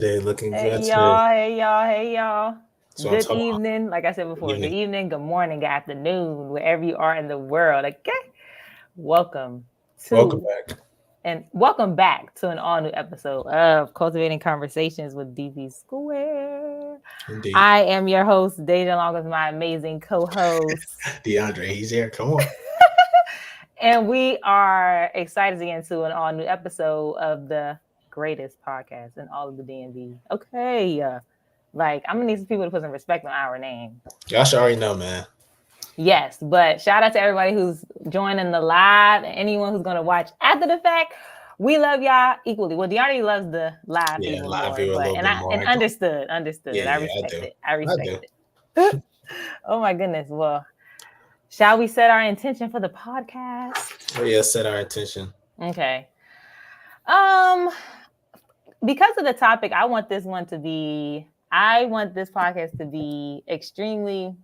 They looking good Hey today. y'all, hey y'all, hey y'all. So I'm Good talking about evening. Like I said before, good evening. evening, good morning, good afternoon, wherever you are in the world. Okay. Welcome Welcome to back. and welcome back to an all new episode of Cultivating Conversations with DV Square. Indeed. I am your host, Deja, along with my amazing co-host. DeAndre, he's here. Come on. And we are excited to get into an all new episode of the greatest podcast in all of the DMV. Okay. Like, I'm gonna need some people to put some respect on our name. Y'all should already know, man. Yes, but shout out to everybody who's joining the live and anyone who's gonna watch after the fact. We love y'all equally. Well, Dearty loves the live Yeah, people live more, view a but little bit more. understood. I Yeah, I respect do. it. I I respect do. it. Oh my goodness. Well, shall we set our intention for the podcast? Oh yeah, set our intention. Okay. Um, because of the topic, I want this podcast to be extremely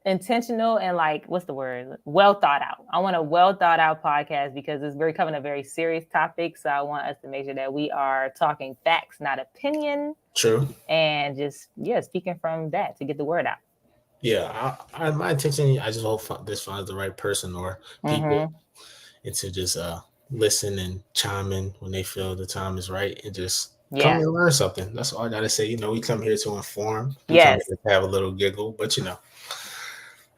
intentional and like what's the word, well thought out. I want a well thought out podcast because it's very covering a very serious topic, so I want us to make sure that we are talking facts, not opinion, True. and just speaking from that to get the word out. Yeah, my intention. I just hope this finds the right person or people, Mm-hmm. and to just listen and chime in when they feel the time is right, and just come Yeah. and learn something. That's all I gotta say. We come here to inform. We come Yes. here to have a little giggle, but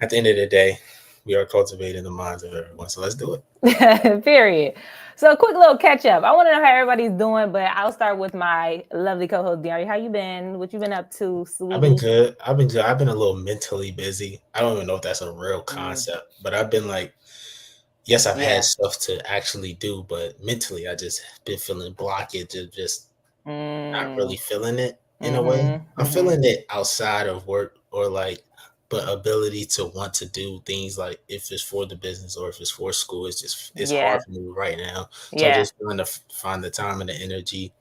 at the end of the day, we are cultivating the minds of everyone. So let's do it. Period. So a quick little catch up. I want to know how everybody's doing, but I'll start with my lovely co-host Diary. How you been? What you been up to, I've been sweetie? good. I've been good. I've been a little mentally busy. I don't even know if that's a real Mm, concept, but I've been like, yes, I've had yeah. stuff to actually do, but mentally, I just been feeling blockage of just not Mm, really feeling it in a way. mm-hmm. I'm Mm-hmm. feeling it outside of work or like, but ability to want to do things like if it's for the business or if it's for school, it's hard Yeah. for me right now. So I'm Yeah. just trying to find the time and the energy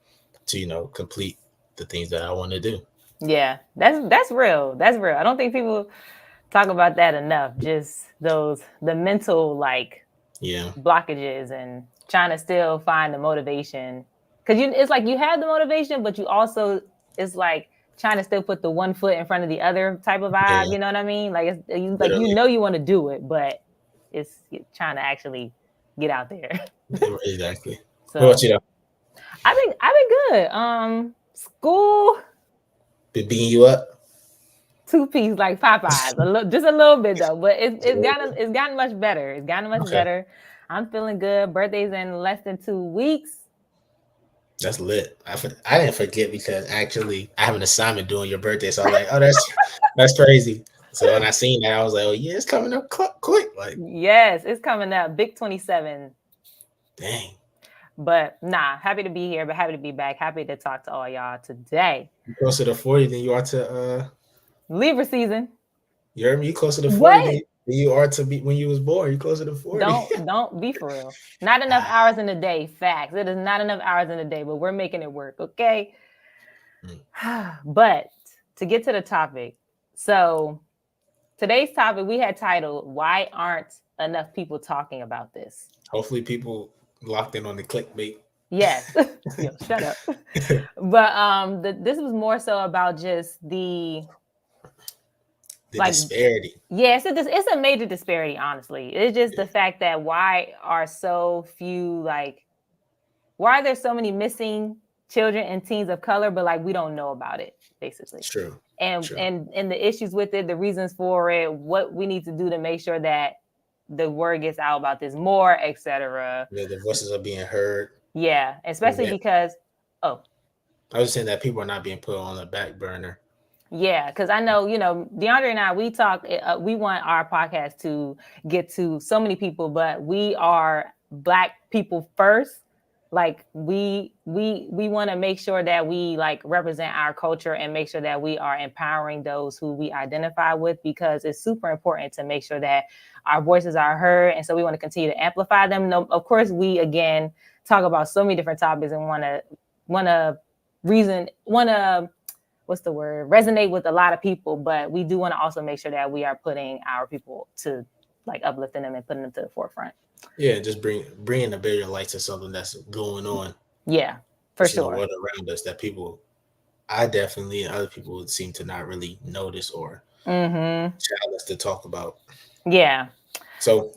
to complete the things that I want to do. Yeah. That's real. That's real. I don't think people talk about that enough. Just the mental like Yeah, blockages and trying to still find the motivation. Cause it's like you have the motivation, but you also it's like trying to still put the one foot in front of the other type of vibe. yeah, You know what I mean? Like like literally. you want to do it, but it's trying to actually get out there. Exactly. What about So you though? I've been good. School Been beating you up? two piece like Popeyes, just a little bit though, but it's gotten much better. It's gotten much Okay, better. I'm feeling good. Birthday's in less than 2 weeks. that's lit. I didn't forget because actually I have an assignment during your birthday, so I was like, oh, that's crazy. So when I seen that, I was like, oh yeah, it's coming up quick. Like, Yes, it's coming up. Big 27. dang, But nah, happy to be here, but happy to be back. Happy to talk to all y'all today. you closer to 40 than you are to Libra season. you heard me? You closer to 40 What? than you are to be when you was born. You closer to 40. Don't be for real. Not enough Ah, hours in the day. Facts. It is not enough hours in the day, but we're making it work. Okay. mm. But to get to the topic, so today's topic we had titled "Why aren't enough people talking about this?" Hopefully people locked in on the clickbait. Yes, yo, shut up. But this was more so about just the The like, disparity. yeah, it's a major disparity. Honestly, it's just the fact that why are so few like why are there so many missing children and teens of color, but like we don't know about it basically. True. and True. and and the issues with it, the reasons for it, what we need to do to make sure that the word gets out about this more, etc. Yeah, the voices are being heard. Yeah, especially because oh I was saying that people are not being put on the back burner. yeah, because I know DeAndre and I we talk. We want our podcast to get to so many people, but we are Black people first. Like we want to make sure that we like represent our culture and make sure that we are empowering those who we identify with, because it's super important to make sure that our voices are heard, and so we want to continue to amplify them. No, of course we again talk about so many different topics and want to what's the word, resonate with a lot of people, but we do want to also make sure that we are putting our people to like uplifting them and putting them to the forefront. Yeah, just bringing a bigger light to something that's going on. Yeah. For just in the sure. world around us that I definitely and other people would seem to not really notice or Mm-hmm. challenge to talk about. Yeah. So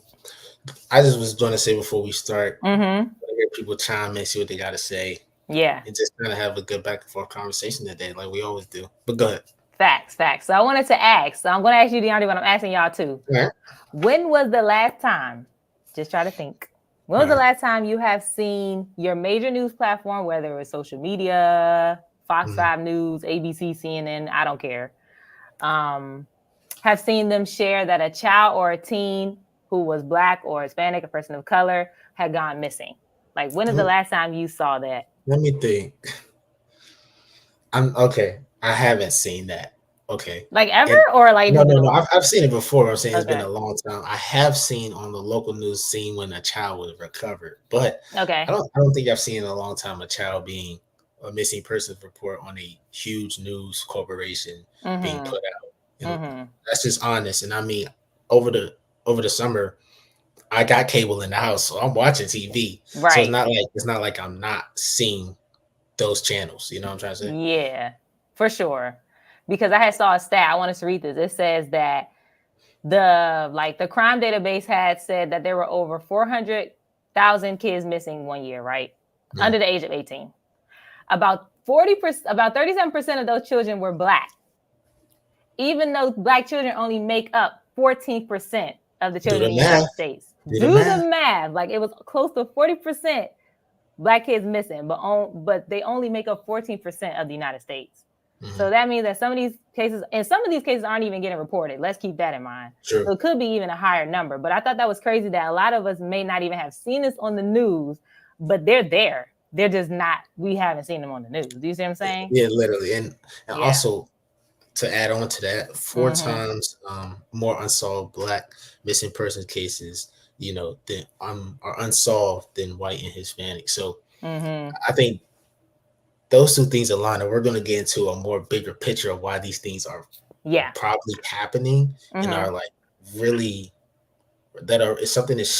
I just was going to say before we start, Mm-hmm. I hear people chime in, see what they got to say, Yeah. and just kind of have a good back and forth conversation today, like we always do. But go ahead. Facts, facts. So I wanted to ask. So I'm going to ask you, DeAndre, but I'm asking y'all too. All right. When was the last time? Just try to think. When All was the right. last time you have seen your major news platform, whether it was social media, Fox Mm. 5 News, ABC, CNN, I don't care, um, have seen them share that a child or a teen who was Black or Hispanic, a person of color, had gone missing? Like, when is the last time you saw that? Let me think. I'm okay. I haven't seen that. Okay. Like, ever, And or like no, just been no, a no. while? I've seen it before. I'm saying it's been Okay. a long time. I have seen on the local news scene when a child was recovered, but Okay. I don't think I've seen in a long time a child being a missing persons report on a huge news corporation being Mm-hmm. put out. And Mm-hmm. that's just honest. And I mean, over the over the summer, I got cable in the house, so I'm watching TV. So Right. it's not like I'm not seeing those channels. You know what I'm trying to say? Yeah, for sure. Because I had saw a stat. I wanted to read this. It says that the crime database had said that there were over 400,000 kids missing one year, right? Mm. Under the age of 18. About 40%, about 37% of those children were Black, even though Black children only make up 14% of the Do children the in the math. United States. Do the Do the math. math. Like, it was close to 40% Black kids missing, but they only make up 14% of the United States. Mm-hmm. So that means that some of these cases, and some of these cases aren't even getting reported. Let's keep that in mind. So True. it could be even a higher number. But I thought that was crazy that a lot of us may not even have seen this on the news, but they're there. They're just not, we haven't seen them on the news. Do you see what I'm saying? Yeah, literally. And Yeah. also to add on to that, four Mm-hmm. times more unsolved Black missing person cases, than are unsolved than white and Hispanic. So Mm-hmm. I think those two things align, and we're going to get into a more bigger picture of why these things are Yeah. probably happening and Mm-hmm. are like really that are is something is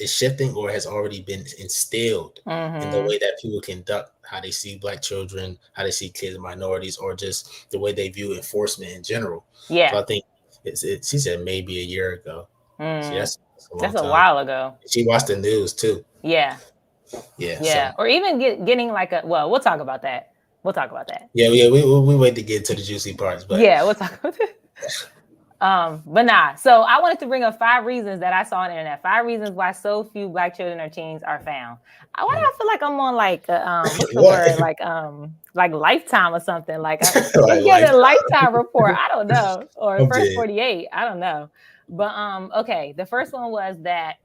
shifting or has already been instilled in the Mm-hmm. way that people conduct how they see Black children, how they see kids and minorities, or just the way they view enforcement in general. So Yeah. I think she said maybe a year ago. See, Mm. that's a long That's a time. while ago. She watched the news too. Yeah. Yeah. Yeah. So Or even getting like well, we'll talk about that. We'll talk about that. yeah, we wait to get to the juicy parts, but Yeah, we'll talk about that. But nah. So I wanted to bring up 5 reasons that I saw on the internet. 5 reasons why so few Black children or teens are found. Why do I feel like I'm on like what's the what word, like Lifetime or something? Like like it's getting life? a Lifetime report. I don't know, or I'm First dead. 48. I don't know. But okay. The first one was that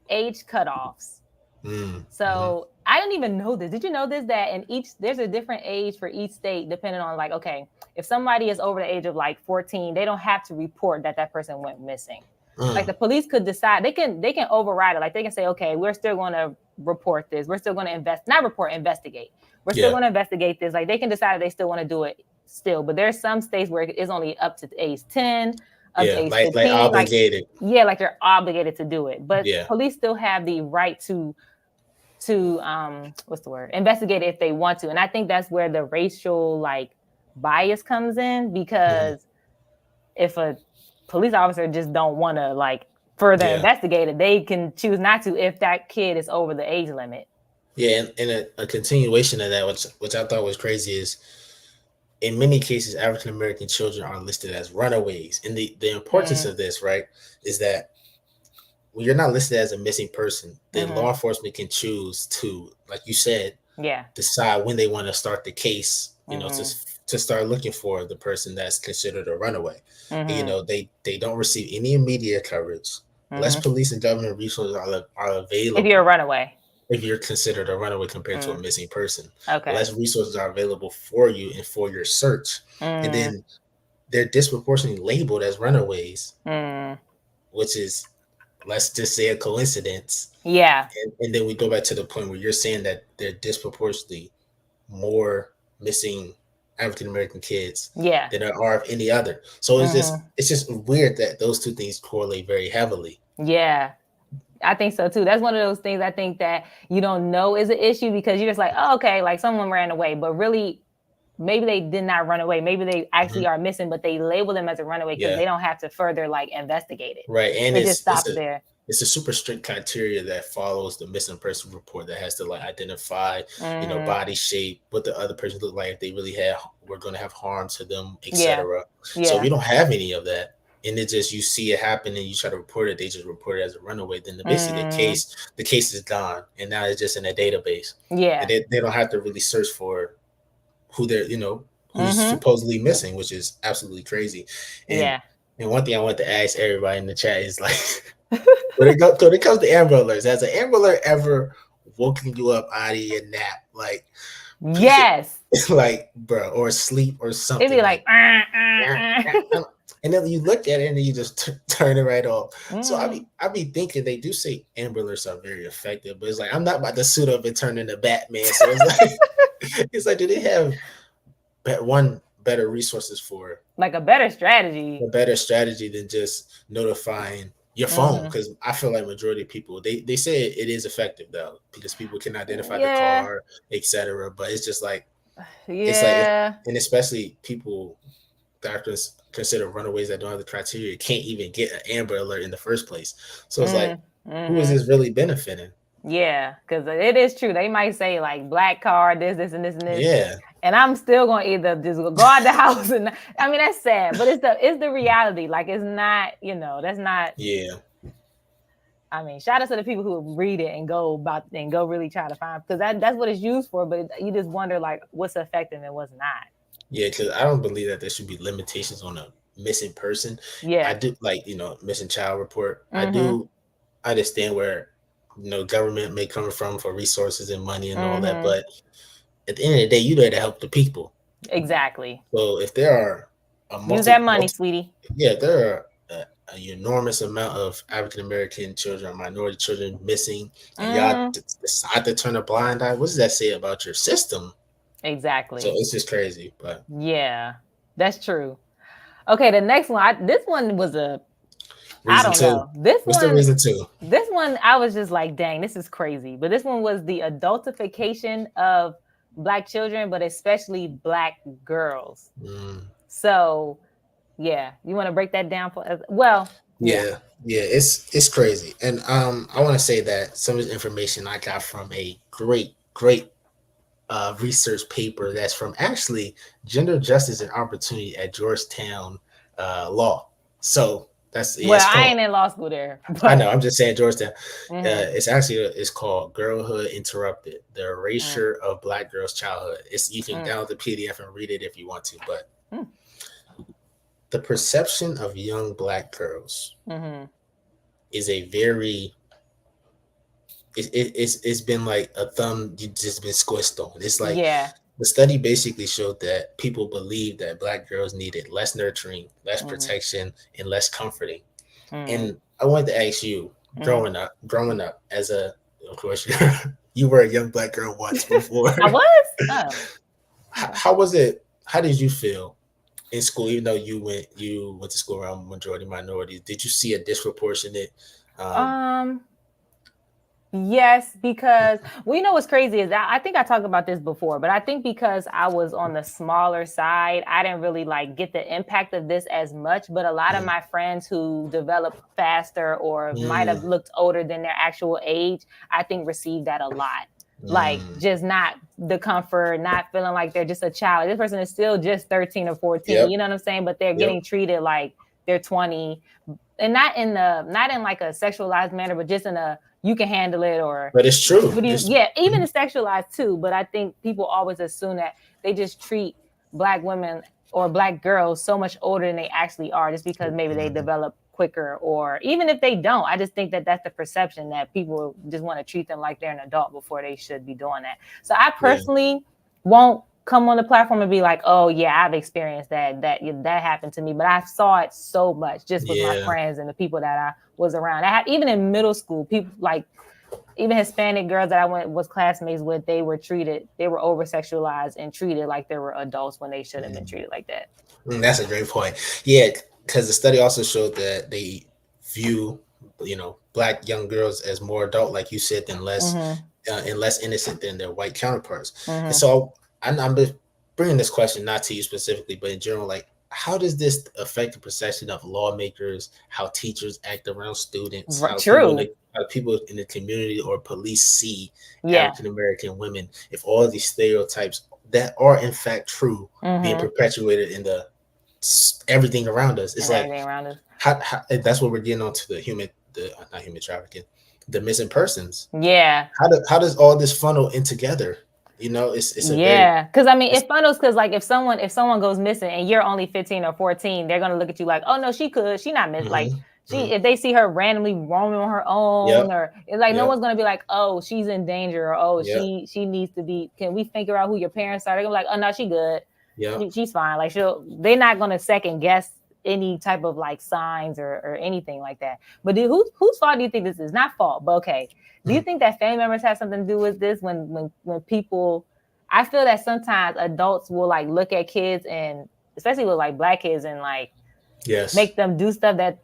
age cutoffs. Mhm. So I didn't even know this. Did you know this? That in each there's a different age for each state, depending on like, okay, if somebody is over the age of like 14, they don't have to report that that person went missing. Like the police could decide they can override it. Like they can say, okay, we're still going to report this. We're still going to investigate. We're still Yeah, going to investigate this. Like they can decide that they still want to do it still. But there's some states where it's only up to age 10, up to yeah, age like 15. Like obligated. yeah, like they're obligated to do it. But Yeah. police still have the right to what's the word, investigate it if they want to. And I think that's where the racial like bias comes in, Mhm. because if a police officer just don't want to like further Yeah. investigate it, they can choose not to if that kid is over the age limit. Yeah, and a continuation of that, which I thought was crazy, is in many cases African American children are listed as runaways. And the importance Mm, of this, right, is that when you're not listed as a missing person, then law mm-hmm. enforcement can choose to, like you said, Yeah. decide when they want to start the case, Mm-hmm. to start looking for the person that's considered a runaway. And, Mm-hmm. they don't receive any immediate coverage. Less Mm-hmm. police and government resources are If you're a available runaway. if you're considered a runaway compared to a Mm, missing person. okay. Less resources are available for you and for your search. And Mm, then they're disproportionately labeled as runaways, mm, which is, let's just say, a coincidence. yeah. And then we go back to the point where you're saying that they're disproportionately more missing African American kids Yeah. than there are of any other. So Mm-hmm. it's just weird that those two things correlate very heavily. Yeah. I think so too. That's one of those things I think that you don't know is an issue because you're just like, oh, okay, like someone ran away, but really maybe they did not run away. Maybe they Hmm. actually are missing, but they label them as a runaway because Yeah, they don't have to further like investigate it. right. And It just stops there. it's a super strict criteria that follows the missing person report that has to like identify, Mm-hmm. body shape, what the other person looked like, if they really had were going to have harm to them, Yeah. etc. So Yeah. we don't have any of that. And it just you see it happen and you try to report it, they just report it as a runaway. Then basically Mm, the case is gone, and now it's just in a database, and yeah. they don't have to really search for who they're who's Mm-hmm. supposedly missing, which is absolutely crazy. And Yeah. and one thing I want to ask everybody in the chat is like, when it comes to Amber Alerts, has an Amber Alert ever woken you up out of your nap? Like, Yes. like, bro, or sleep or It'd be something like, like, and then you look at it and then you just turn it right off. So mm, I be thinking they do say Amber Alerts are very effective, but it's like I'm not about to suit up and turn into Batman. So it's like, it's like, do they have better resources for like a better strategy. a better strategy than just notifying your phone? Mm-hmm. Because I feel like majority of people they say it is effective though because people can identify the Yeah. car, etc. But it's just like Yeah. and especially people that are considered runaways that don't have the criteria can't even get an Amber Alert in the first place. So it's like, who is Mm-hmm. this really benefiting? Yeah, because it is true. They might say like black card, this, and this, and this. Yeah, And I'm still gonna either just go out the house and I mean that's sad, but it's the reality. Like it's not, that's not. yeah, I mean, shout out to the people who read it and go about and go really try to find because that's what it's used for. But you just wonder like what's effective and what's not. yeah. Because I don't believe that there should be limitations on a missing person. I Yeah. do like missing child report. I Mm-hmm. do understand where government may come from for resources and money and all that, Mm-hmm. but at the end of the day, you there to help the people. Exactly. So if there are a Use that money, multi sweetie. yeah, there are an enormous amount of African American children, minority children missing, and y'all Mm, decide to turn a blind eye. What does that say about your system? So exactly. it's just crazy. But Yeah, that's true. Okay, the next one. This one was I reason don't two. know. This What's the one, reason two? this one, I was just like, dang, this is crazy. But this one was the adultification of Black children, but especially Black girls. Mm, So, yeah, you want to break that down for us? Well, yeah. yeah, yeah, it's crazy, and I want to say that some of the information I got from a great research paper that's from actually Gender Justice and Opportunity at Georgetown Law. So that's Well, it's I called. ain't in law school there, I but know. I'm just saying Georgetown. mm-hmm, It's called Girlhood Interrupted: The mm, Erasure of Black Girls' Childhood. It's You can mm, download the PDF and read it if you want to. But mm, the perception of young Black girls mm-hmm. is a very it's been like a thumb you just been squished on. It's like Yeah. the study basically showed that people believe that Black girls needed less nurturing, less Mm-hmm, protection, and less comforting. mm-hmm, And I wanted to ask you, mm-hmm. growing up as a, of course, you were a young Black girl once before. I was. Oh, okay. How was it? How did you feel in school? Even though you went to school around majority minorities, did you see a disproportionate? Um, Um, Yes, because what's crazy is that I think I talked about this before, but I think because I was on the smaller side, I didn't really like get the impact of this as much. But a lot of mm, my friends who developed faster or might have mm, looked older than their actual age, I think received that a lot. Like mm, just not the comfort, not feeling like they're just a child. This person is still just 13 or 14. yep, You know what I'm saying? But they're yep. getting treated like they're 20, and not in like a sexualized manner, but just in a you can handle it or But it's true. what do you It's yeah, even mhm, it's sexualized too, but I think people always assume that they just treat Black women or Black girls so much older than they actually are just because maybe they mhm, develop quicker, or even if they don't, I just think that that's the perception that people just want to treat them like they're an adult before they should be doing that. So I yeah, personally won't come on the platform and be like, oh yeah, I've experienced that happened to me, but I saw it so much just with my yeah. friends and the people that I was around. Even in middle school, people like even Hispanic girls that I was classmates with, they were over sexualized and treated like they were adults when they should have been Mm. treated like that. That's a great point. Yeah, because the study also showed that they view black young girls as more adult, like you said, than less Mhm. and less innocent than their white counterparts. And Mhm. so I'm just bringing this question not to you specifically, but in general, like how does this affect the perception of lawmakers, how teachers act around students, True. how people in the community or police see Yeah. African American women, if all of these stereotypes that are in fact true being Mhm. perpetuated in the everything around us? It's And like everything around us. how that's what we're getting onto the not human trafficking, the missing persons. Yeah. How does all this funnel in together? It's a very Yeah, because I mean, it's it funnels because like if someone goes missing and you're only 15 or 14, they're gonna look at you like, oh no, she could, she not miss like hmm she if they see her randomly roaming on her yep, own or it's like no yep, one's gonna be like, oh, she's in danger or oh yep, she needs to be. Can we figure out who your parents are? They're gonna be like, oh no, she good, yep. she's fine. Like they're not gonna second guess any type of like signs or anything like that. But whose fault do you think this is? Not fault, but okay. Do you Mhm. think that family members have something to do with this when people I feel that sometimes adults will like look at kids and especially with like black kids and like Yes, make them do stuff like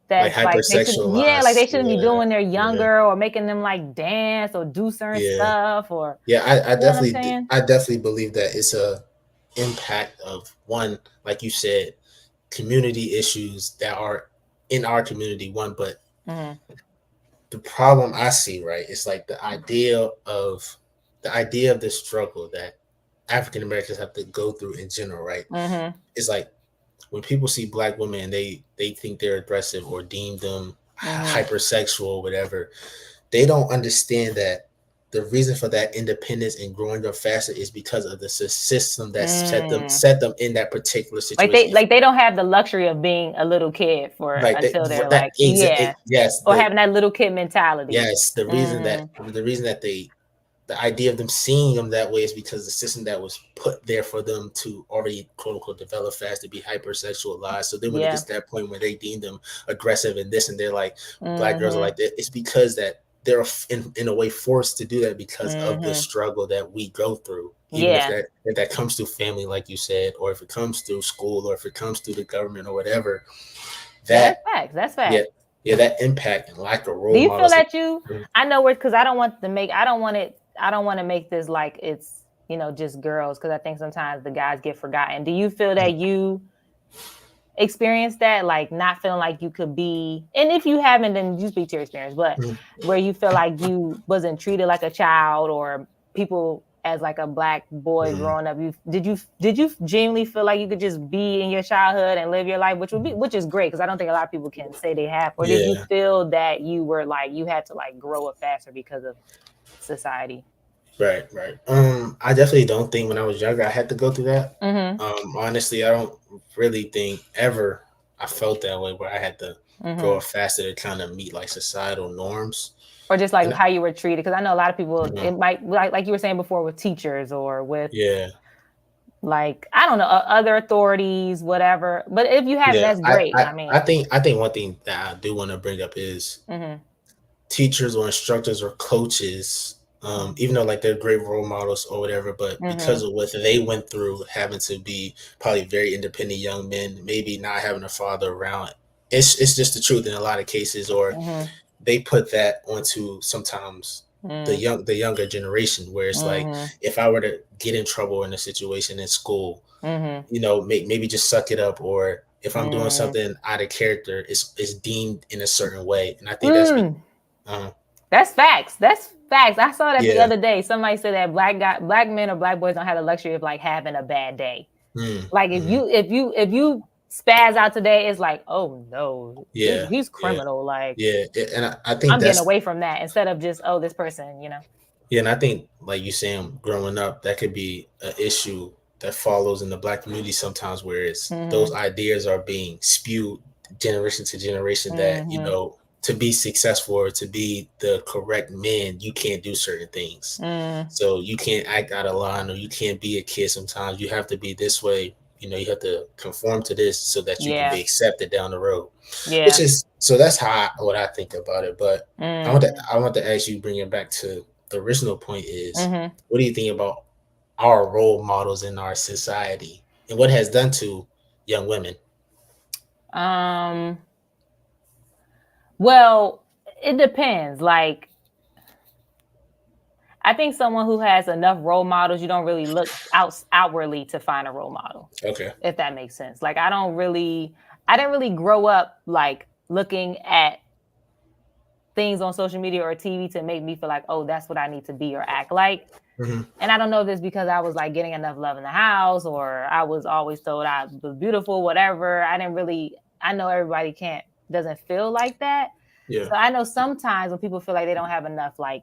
that's like they should yeah like hypersexualized. they shouldn't be doing Yeah, when they're yeah, younger or making them like dance or do certain yeah, stuff or yeah. you know what I'm saying? I definitely believe that it's a impact of one, like you said, community issues that are in our community. One, but Mhm. the problem I see, right, is like the idea of the struggle that African Americans have to go through in general, right? Mhm. It's like when people see black women and they think they're aggressive or deem them Mhm. hypersexual or whatever, they don't understand that the reason for that independence and growing up faster is because of the system that Mm. set them in that particular Like situation. they like they don't have the luxury of being a little kid for Like until they're that like yeah yes, or having that little kid mentality. yes, Mm. the reason that the idea of them seeing them that way is because the system that was put there for them to already quote unquote develop fast to be hypersexualized. So then when it Yeah. gets to that point where they deem them aggressive and this and they're like black girls are Mhm. like that, it's because that they're in a way forced to do that because of the Mhm. struggle that we go through. Even Yeah. if that comes through family, like you said, or if it comes through school, or if it comes through the government or whatever, Yeah, that's that facts. That's yeah, facts. yeah, that impact and lack of Do role you feel models. that you I know where because I don't want to make this like it's just girls because I think sometimes the guys get forgotten. Do you feel that you experienced that like not feeling like you could be and if you haven't then you speak to your experience but where you feel like you wasn't treated like a child or people as like a black boy Mm-hmm. growing up you genuinely feel like you could just be in your childhood and live your life which is great because I don't think a lot of people can say they have or did you Yeah. feel that you were like you had to like grow up faster because of society. Right, right. I definitely don't think when I was younger I had to go through that. Mhm. Honestly, I don't really think ever I felt that way where I had to grow Mhm. up faster to kind of meet like societal norms. Or just like And how you were treated because I know a lot of people mhm, it might like you were saying before with teachers or with yeah, like I don't know other authorities, whatever. But if you haven't, yeah. that's great. I mean, I think one thing that I do want to bring up is hmm teachers or instructors or coaches, even though like they're great role models or whatever, but hmm because of what they went through, having to be probably very independent young men, maybe not having a father around, it's just the truth in a lot of cases, or hmm they put that onto sometimes hmm the younger generation, where it's like hmm if I were to get in trouble in a situation in school, hmm maybe just suck it up, or if I'm doing mm. something out of character, it's deemed in a certain way, and I think Mm. uh, That's facts. That's facts. I saw that the yeah. other day. Somebody said that black men or black boys don't have the luxury of like having a bad day. Mm, Like mhm. if you spaz out today, it's like, oh no, Yeah, he's yeah, criminal. Like yeah, and I think I'm getting that's away from that instead of just oh this person. yeah, and I think like you saying, growing up, that could be an issue that follows in the black community sometimes, where it's those hmm ideas are being spewed generation to generation that hmm to be successful or to be the correct man, you can't do certain things. mm. So you can't act out of line, or you can't be a kid. Sometimes you have to be this way. You have to conform to this so that you can Yeah. be accepted down the road. Which Yeah. is so that's what I think about it. But Mhm. I want to ask you, bring it back to the original point is, Mhm. what do you think about our role models in our society and what has done to young women? Um, Well, it depends. Like, I think someone who has enough role models, you don't really look outwardly to find a role model, Okay. if that makes sense. Like, I didn't really grow up like looking at things on social media or TV to make me feel like, oh, that's what I need to be or act like. Hmm. And I don't know if it's because I was like getting enough love in the house or I was always told I was beautiful, whatever. I didn't really, I know everybody doesn't feel like that. Yeah. So I know sometimes when people feel like they don't have enough like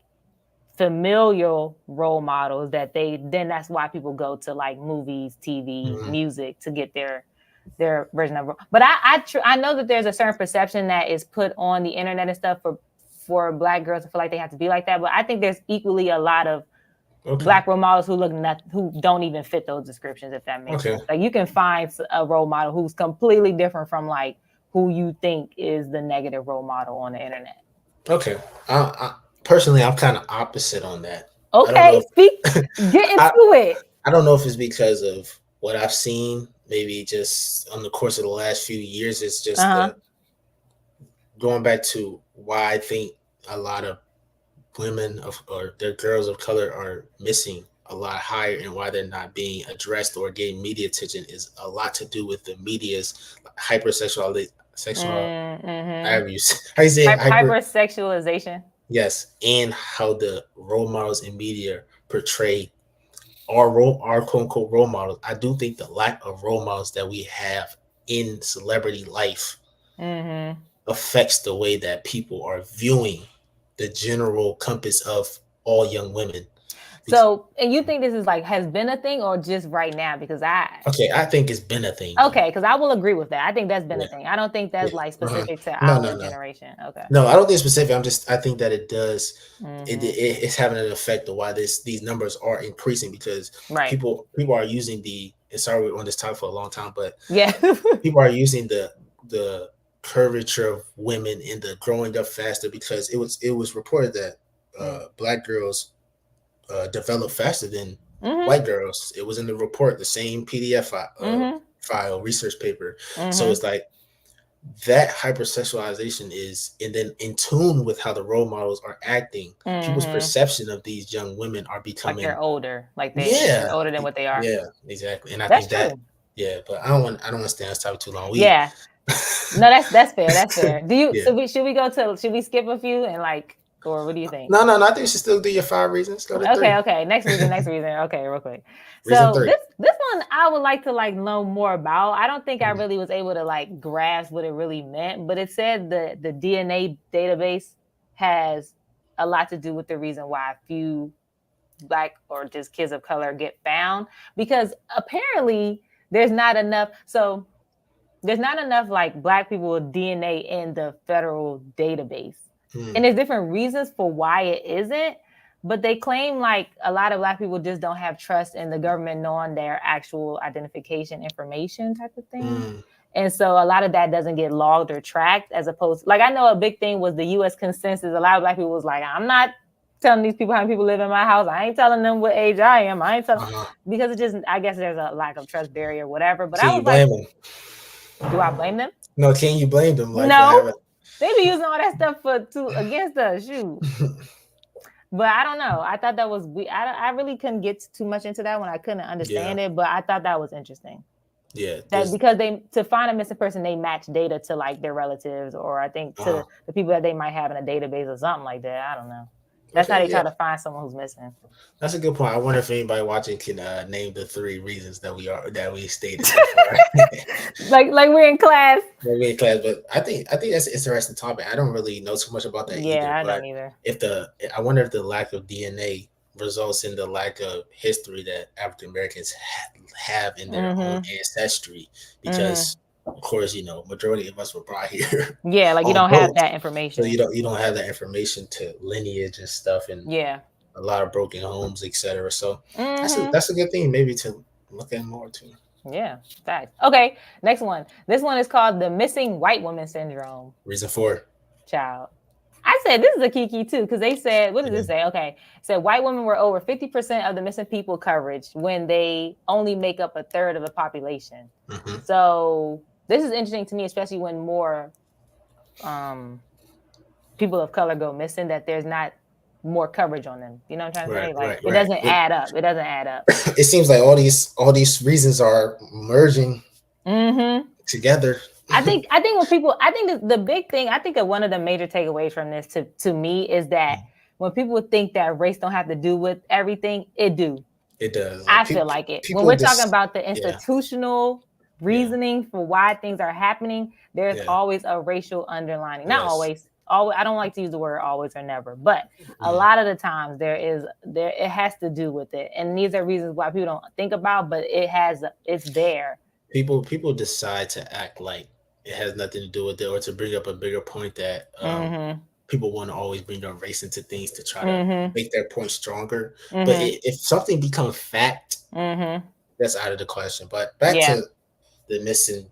familial role models that then that's why people go to like movies, TV, Hmm. music to get their version of. But I know that there's a certain perception that is put on the internet and stuff for Black girls to feel like they have to be like that. But I think there's equally a lot of Okay. Black role models who don't even fit those descriptions, if that makes Okay. sense. Like you can find a role model who's completely different from like who you think is the negative role model on the internet. Okay. I personally, I'm kind of opposite on that. I don't Okay, know. speak, get I into it. I don't know if it's because of what I've seen. Maybe just on the course of the last few years, it's Uh just huh. the going back to why I think a lot of women of or their girls of color are missing a lot higher and why they're not being addressed or getting media attention is a lot to do with the media's hypersexual sexual Mm-hmm. however you how you say it, hyper Hypersexualization. yes, and how the role models in media portray our quote unquote role models. I do think the lack of role models that we have in celebrity life Mm-hmm. affects the way that people are viewing the general compass of all young women. So, and you think this is like has been a thing or just right now? Because Okay, I think it's been a thing though. okay, because I will agree with that. I think that's been a Yeah, thing. I don't think that's yeah. like Uh-huh. specific to No, our no, no, generation. Okay. no. I don't think it's specific. I think that it does. Mm-hmm. It's having an effect of why these numbers are increasing because Right. people are using the. And sorry, we're on this topic for a long time, but Yeah. people are using the curvature of women and the growing up faster because it was reported that black girls develop faster than Mm-hmm. white girls. It was in the report, the same PDF Mm-hmm. file research paper. So Mm-hmm. it's like that hypersexualization is, and then in tune with how the role models are acting, people's Mm-hmm. perception of these young women are Like becoming, they're older. Like they're yeah, older than what they are. yeah, exactly. And I That's think that, true. yeah, but I don't want to stay on this topic too long. We, Yeah. No, that's fair. That's fair. Do you yeah, so we should we skip a few and like or what do you think? no, no, no. I think you should still do your 5 reasons. Go to Okay, three. okay. Next reason. Okay, real quick. Reason So three. this one I would like to like know more about. I don't think I Mhm. really was able to like grasp what it really meant, but it said the DNA database has a lot to do with the reason why few black or just kids of color get found because apparently there's not enough like black people with DNA in the federal database. Mm, And there's different reasons for why it isn't, but they claim like a lot of black people just don't have trust in the government knowing their actual identification information type of thing. mm, And so a lot of that doesn't get logged or tracked as opposed like I know a big thing was the US consensus. A lot of black people was like, I'm not telling these people how many people live in my house. I ain't telling them what age I am. I ain't telling uh-huh. because it just I guess there's a lack of trust barrier, whatever. But Can I you was like, blame them? do I blame them? No, can you blame them like for No. having? They be using all that stuff for to against us. Shoot. But I don't know. I thought that was we. I really couldn't get too much into that one. I couldn't Yeah, understand it, but I thought that was interesting. yeah. That There's because they to find a missing person, they match data to like their relatives, or I think to uh the people that they might have in a database or something like that. I don't know. That's how okay, they yeah. try to find someone who's missing. That's a good point. I wonder if anybody watching can name the 3 reasons that we stated so far. Like we're in class. Well, we in class, but I think that's an interesting topic. I don't really know too much about that either. Yeah, I But don't either. if the I wonder if the lack of DNA results in the lack of history that African Americans have in their own Mm-hmm. ancestry, Mm-hmm. because of course majority of us were brought here Yeah, like you on don't have boats, that so information. you don't have that information to lineage and stuff and Yeah. a lot of broken homes, etc. So Mm-hmm. that's a good thing maybe to look at more too. Yeah, facts. Okay, next one. This one is called the missing white woman syndrome. Reason for Child. I said this is a kiki too, because they said, what does yeah. it say? Okay. It said white women were over 50% of the missing people coverage when they only make up a third of the population. Hmm. So this is interesting to me, especially when more um people of color go missing, that there's not more coverage on them. You know what I'm trying to Right, say? Like right, it right. doesn't add up. It doesn't add up. It seems like all these reasons are merging Mm-hmm. together. I think when people, I think the big thing, I think that one of the major takeaways from this to me is that when people think that race don't have to do with everything, it do. It does. Like I feel like it. When people we're talking just about the yeah, institutional yeah, reasoning for why things are happening, there's yeah. always a racial underlining. Not Yes. always. Always, I don't like to use the word always or never, but a Mm. lot of the times there it has to do with it. And these are reasons why people don't think about, but it's there. People decide to act like it has nothing to do with it, or to bring up a bigger point that Mhm. people want to always bring up race into things to try to Mhm. make their point stronger. But Mhm. if something becomes fact, Mhm. that's out of the question. But back Yeah. to the missing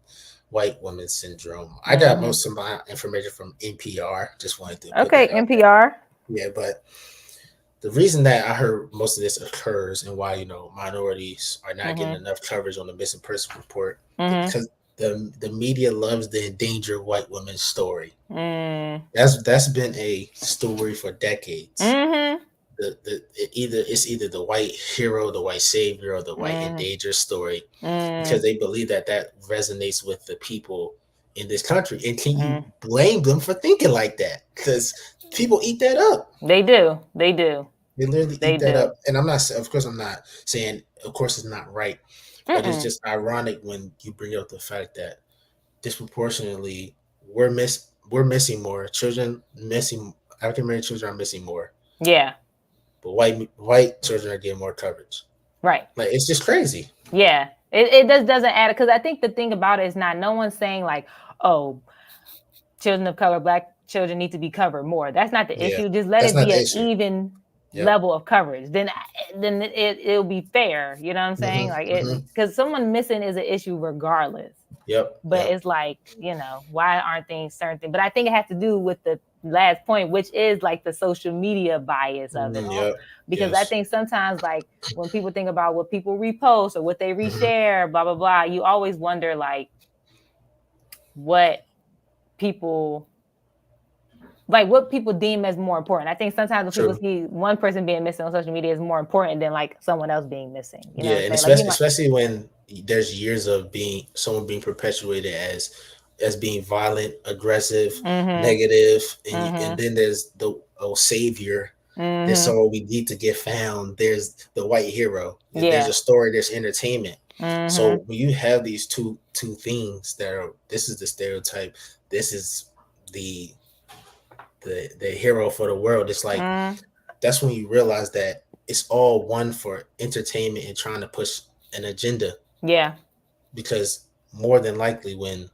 white woman syndrome. I got Mhm. most of my information from NPR. Just wanted to put Okay, that out there. NPR. Yeah, but the reason that I heard most of this occurs and why minorities are not getting Mhm. enough coverage on the missing person report Mhm. because the media loves the endangered white woman story. Mm. That's been a story for decades. Mhm. It's either the white hero, the white savior, or the white Mhm. endangered story, because Mm. they believe that that resonates with the people in this country. And can you Mm. blame them for thinking like that? Because people eat that up. They do. They do. They literally They eat that do. up. And of course, I'm not saying, of course, it's not right, but it's Mm-mm. just ironic when you bring up the fact that disproportionately we're missing more children, missing African American children are missing more, Yeah. but white children are getting more coverage. Right. Like it's just crazy. Yeah. It just doesn't add because I think the thing about it is not no one's saying like, oh, children of color, black children need to be covered more. That's not the Yeah, issue. Just let that's it not be the an issue. even Yep. level of coverage. Then it'll be fair. You know what I'm saying? Hmm. Like it Hmm. because someone missing is an issue regardless. Yep. But Yep. it's like, why aren't things certain things? But I think it has to do with the last point, which is like the social media bias of it Hmm. all. Yep. Because I Yes. think sometimes, like, when people think about what people repost or what they Hmm. reshare, blah, blah, blah, you always wonder, like, what people. Like what people deem as more important. I think sometimes when people True. see one person being missing on social media is more important than like someone else being missing. You know what Yeah, I'm and saying? Like you might. especially when there's years of being someone being perpetuated as being violent, aggressive, Mm-hmm. negative, and Mm-hmm. then there's the savior. There's Mm-hmm. someone we need to get found. There's the white hero. There's Yeah. a story. There's entertainment. Mm-hmm. So when you have these two things that are, this is the stereotype. This is the the hero for the world. It's like Mm. that's when you realize that it's all one for entertainment and trying to push an agenda, Yeah. because more than likely when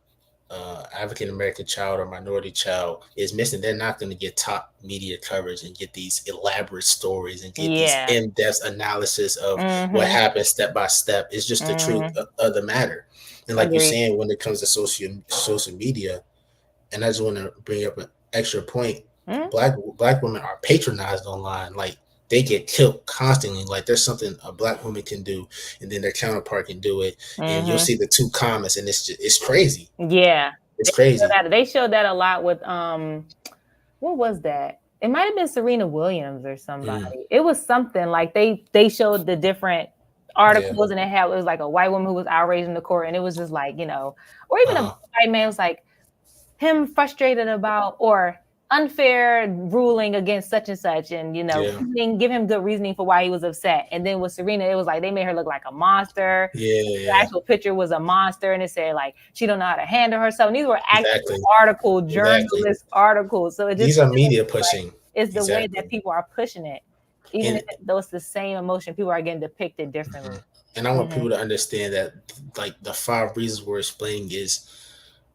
African American child or minority child is missing, they're not going to get top media coverage and get these elaborate stories and get these Yeah. in-depth analysis of what Mhm. happened step by step. It's just the truth Mhm. of the matter. And like you're Agreed. saying, when it comes to social media, and I just want to bring up an extra point. Mhm. Black women are patronized online. Like they get killed constantly. Like there's something a black woman can do, and then their counterpart can do it, and you'll Mhm. see the two comments, and it's crazy. Yeah. It's crazy. They showed that a lot with what was that? It might have been Serena Williams or somebody. Mm, It was something like they showed the different yeah. articles and it was like a white woman who was outraged in the court and it was just like, or even a Uh huh. white man was like him frustrated about or unfair ruling against such and such and Yeah. give him good reasoning for why he was upset. And then with Serena it was like they made her look like a monster. Yeah. The Yeah. actual picture was a monster and it said like she don't know how to handle herself. And these were actual Exactly. Exactly. journalist articles. So it just These are shows media like pushing. it's the way that Exactly. people are pushing it. Even if And though it's the same emotion, people are getting depicted differently. mhm. And I want Hmm. people to understand that like the five reasons we're explaining is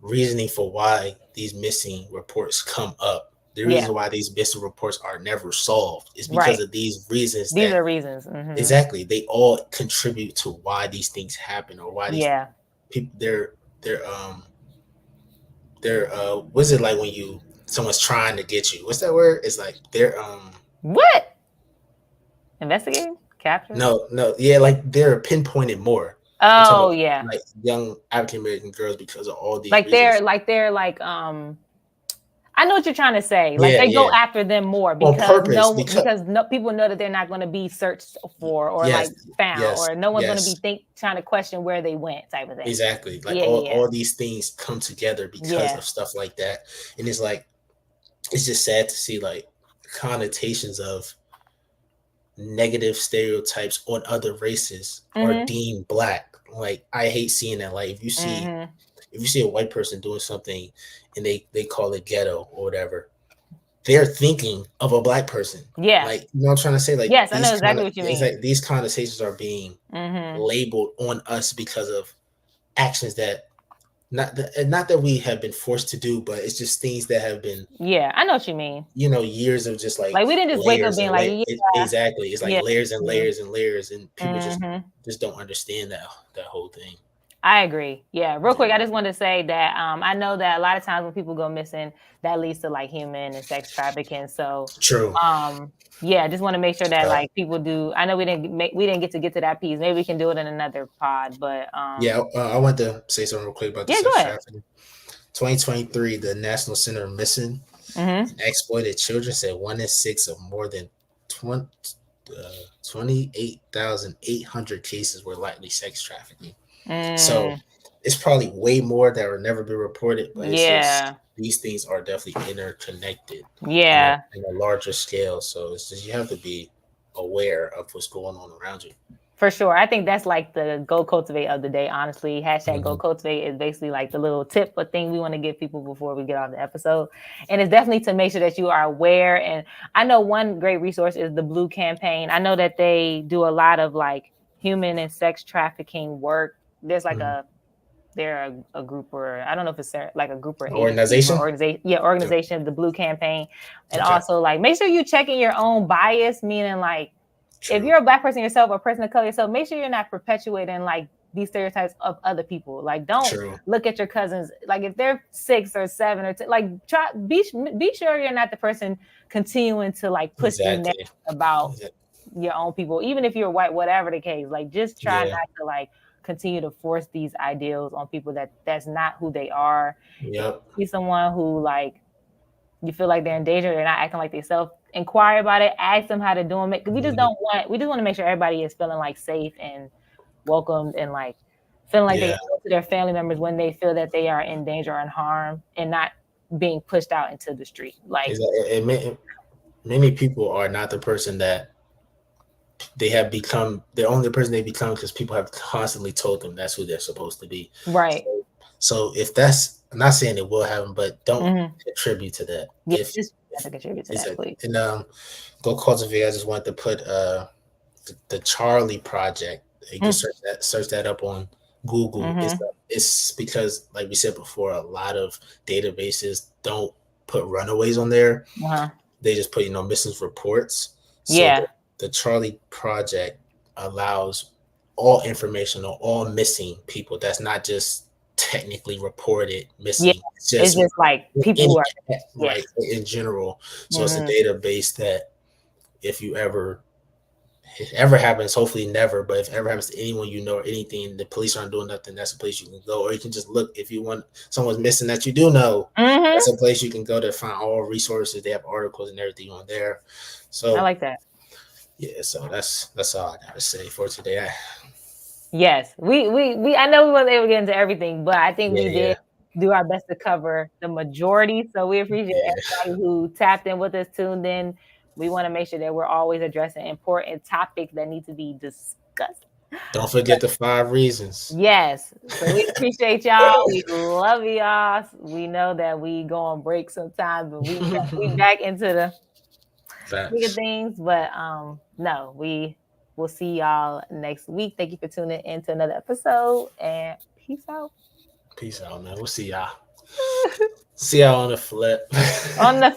reasoning for why these missing reports come up. The Yeah, reason why these missing reports are never solved is because right. of these reasons These that are reasons. Hmm. exactly they all contribute to why these things happen, or why these Yeah. people they're what's it like when you someone's trying to get you? What's that word? It's like they're What? Investigating? Capturing? no, yeah, like they're pinpointed more. I'm talking Oh about yeah. like young African American girls because of all these Like they're reasons. like they're like I know what you're trying to say. Like Yeah, they go yeah, after them more on because purpose because no people know that they're not going to be searched for or yes, like found yes, or no one's going to be yes, think trying to question where they went type of thing. exactly. Like Yeah, yeah, all these things come together because yeah. of stuff like that, and it's like it's just sad to see like connotations of negative stereotypes on other races are Mhm. deemed black. Like I hate seeing that. Like Mhm. if you see a white person doing something and they call it ghetto or whatever, they're thinking of a black person. Yeah. Like you know what I'm trying to say? Like Yes, I know exactly what you it's mean. like these connotations are being Mhm. labeled on us because of actions that not that we have been forced to do, but it's just things that have been Yeah, I know what you mean. years of just like Like we didn't just wake up layers being and like, yeah, exactly. It's like yeah. layers and Mhm. layers and layers, and people Mhm. just don't understand that whole thing. I agree. Yeah. Real quick, I Yeah, just wanted to say that I know that a lot of times when people go missing, that leads to like human and sex trafficking. So, true. um, yeah, just want to make sure that Uh, like people do. I know we didn't get to that piece. Maybe we can do it in another pod. But yeah, I want to say something real quick about the yeah, go sex ahead. trafficking. 2023, the National Center of Missing Mm-hmm. and Exploited Children said 1 in 6 of more than 20, 28,800 cases were likely sex trafficking. So Mm, it's probably way more that will never be reported, but it's just yeah. these things are definitely interconnected Yeah. in a larger scale. So it's just you have to be aware of what's going on around you. For sure. I think that's like the go cultivate of the day, honestly. Hashtag go Hmm. cultivate is basically like the little tip or thing we want to give people before we get off the episode. And it's definitely to make sure that you are aware. And I know one great resource is the Blue Campaign. I know that they do a lot of like human and sex trafficking work. There's like Hmm. they're a group or I don't know if it's like a group or agency or Organization. organization. Yeah, organization, the Blue Campaign. And Okay. also like make sure you checking your own bias, meaning like if True. you're a black person yourself or a person of color yourself, make sure you're not perpetuating like these stereotypes of other people. Like, don't True. look at your cousins. Like, if they're 6 or 7 or like, try be sure you're not the person continuing to like push these narratives Exactly. about your own people, even if you're white, whatever the case. Like, just try Yeah. not to like continue to force these ideals on people that's not who they are. If Yep. you see someone who like you feel like they're in danger, they're not acting like themselves, inquire about it, ask them how they're doing. Because Hmm. we just want to make sure everybody is feeling like safe and welcomed and like feeling like they Yeah. can go to their family members when they feel that they are in danger or in harm and not being pushed out into the street. Like, Many people are not the person that they have become. They're only the person they become because people have constantly told them that's who they're supposed to be. right. So, so if that's, I'm not saying it will happen, but don't Mm-hmm. attribute to that. Yeah, just have If to contribute to is that, it please. and go cultivate. I just wanted to put the Charlie Project. You can search that up on Google. Mm-hmm. It's because like we said before, a lot of databases don't put runaways on there. Uh-huh. They just put missing reports. So Yeah. the Charlie Project allows all information on all missing people. That's not just technically reported Yeah. missing. It's It's just just like people any who are yeah. right in general. So it's a Mm-hmm. database that if you ever if it ever happens, hopefully never, but if it ever happens to anyone you know or anything, the police aren't doing nothing, that's a place you can go. Or you can just look if you want someone's missing that you do know. Mm-hmm. That's a place you can go to find all resources. They have articles and everything on there. I So like that. yeah, so that's all I gotta say for today. Yes, we. I know we wasn't able to get into everything, but I think we did Yeah, do our best to cover the majority. So we appreciate yeah. everybody who tapped in with us, tuned in. We want to make sure that we're always addressing important topics that need to be discussed. Don't forget the 5 reasons. Yes, so we appreciate y'all. We love y'all. We know that we go on break sometimes, but we back into the bigger Facts. things. But no, we will see y'all next week. Thank you for tuning in to another episode and peace out. Peace out, man. We'll see y'all. See y'all on the flip. On the